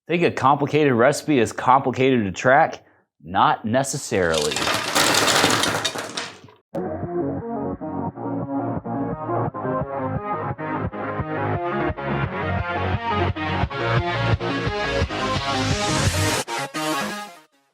Think a complicated recipe is complicated to track? Not necessarily.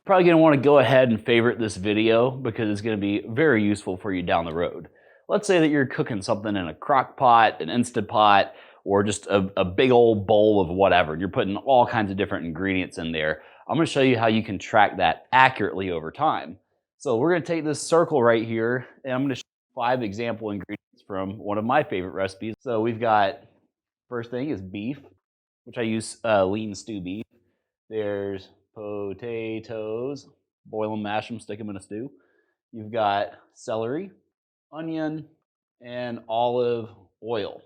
Probably going to want to go ahead and favorite this video because it's going to be very useful for you down the road. Let's say that you're cooking something in a crock pot, an Instant Pot, or just a big old bowl of whatever. You're putting all kinds of different ingredients in there. I'm going to show you how you can track that accurately over time. So we're going to take this circle right here, and I'm going to show you 5 example ingredients from one of my favorite recipes. So we've got, first thing is beef, which I use lean stew beef. There's potatoes, boil them, mash them, stick them in a stew. You've got celery, onion, and olive oil.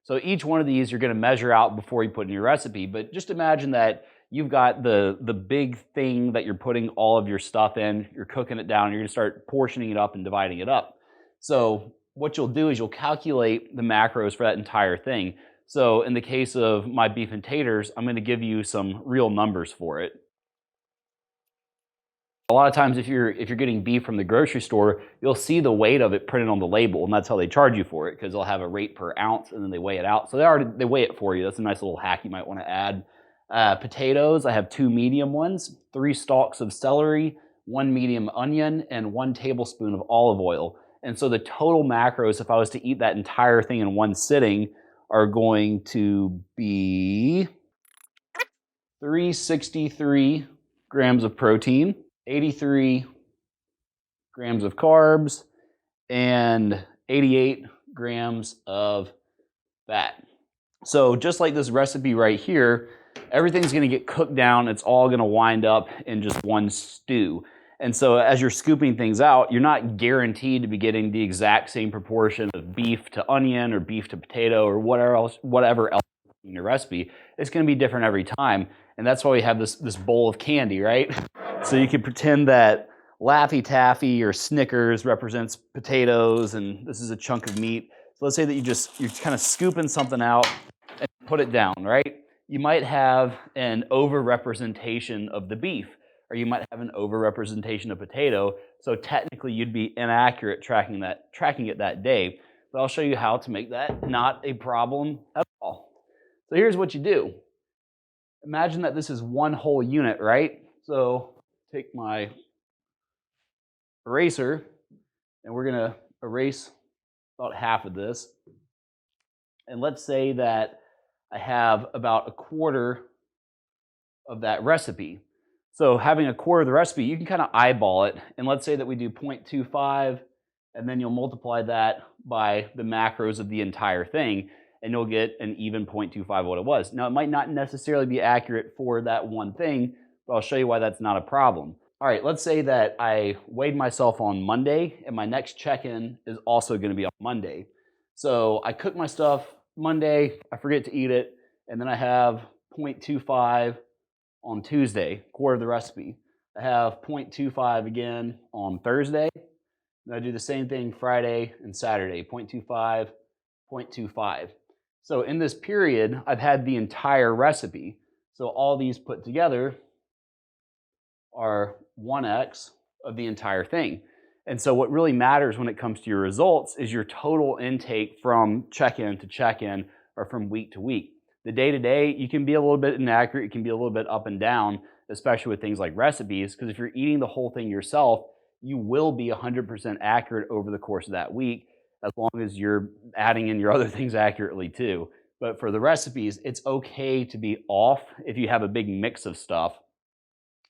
So each one of these you're going to measure out before you put in your recipe, but just imagine that you've got the big thing that you're putting all of your stuff in, you're cooking it down, you're going to start portioning it up and dividing it up. So what you'll do is you'll calculate the macros for that entire thing. So in the case of my beef and taters, I'm going to give you some real numbers for it. A lot of times if you're getting beef from the grocery store, you'll see the weight of it printed on the label, and that's how they charge you for it, because they'll have a rate per ounce and then they weigh it out. So they weigh it for you. That's a nice little hack you might want to add. Potatoes, I have 2 medium ones, 3 stalks of celery, 1 medium onion, and 1 tablespoon of olive oil. And so the total macros, if I was to eat that entire thing in one sitting, are going to be 363 grams of protein, 83 grams of carbs, and 88 grams of fat. So just like this recipe right here, everything's going to get cooked down. It's all going to wind up in just one stew. And so as you're scooping things out, you're not guaranteed to be getting the exact same proportion of beef to onion or beef to potato or whatever else in your recipe. It's going to be different every time. And that's why we have this bowl of candy, right? So you can pretend that Laffy Taffy or Snickers represents potatoes and this is a chunk of meat. So let's say that you're kind of scooping something out and put it down, right? You might have an overrepresentation of the beef, or you might have an overrepresentation of potato. So technically you'd be inaccurate tracking it that day. But I'll show you how to make that not a problem at all. So here's what you do. Imagine that this is one whole unit, right? So take my eraser and we're going to erase about half of this. And let's say that I have about a quarter of that recipe. So having a quarter of the recipe, you can kind of eyeball it. And let's say that we do 0.25, and then you'll multiply that by the macros of the entire thing, and you'll get an even 0.25 of what it was. Now, it might not necessarily be accurate for that one thing, but I'll show you why that's not a problem. All right, let's say that I weighed myself on Monday, and my next check-in is also going to be on Monday. So I cook my stuff Monday, I forget to eat it, and then I have 0.25 on Tuesday, quarter of the recipe. I have 0.25 again on Thursday. And I do the same thing Friday and Saturday, 0.25, 0.25. So in this period, I've had the entire recipe. So all these put together are 1x of the entire thing. And so what really matters when it comes to your results is your total intake from check-in to check-in or from week to week. The day-to-day, you can be a little bit inaccurate, it can be a little bit up and down, especially with things like recipes, because if you're eating the whole thing yourself, you will be 100% accurate over the course of that week, as long as you're adding in your other things accurately too. But for the recipes, it's okay to be off if you have a big mix of stuff.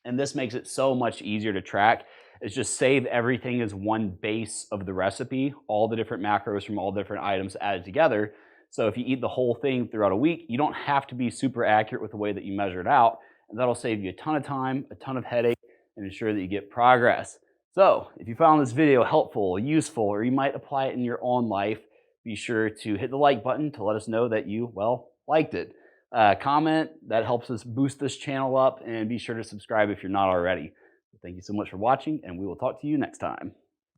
And this makes it so much easier to track. Is just save everything as one base of the recipe, all the different macros from all different items added together. So if you eat the whole thing throughout a week, you don't have to be super accurate with the way that you measure it out. And that'll save you a ton of time, a ton of headache, and ensure that you get progress. So if you found this video helpful, useful, or you might apply it in your own life, be sure to hit the like button to let us know that you, well, liked it. Comment, that helps us boost this channel up, and be sure to subscribe if you're not already. Thank you so much for watching, and we will talk to you next time.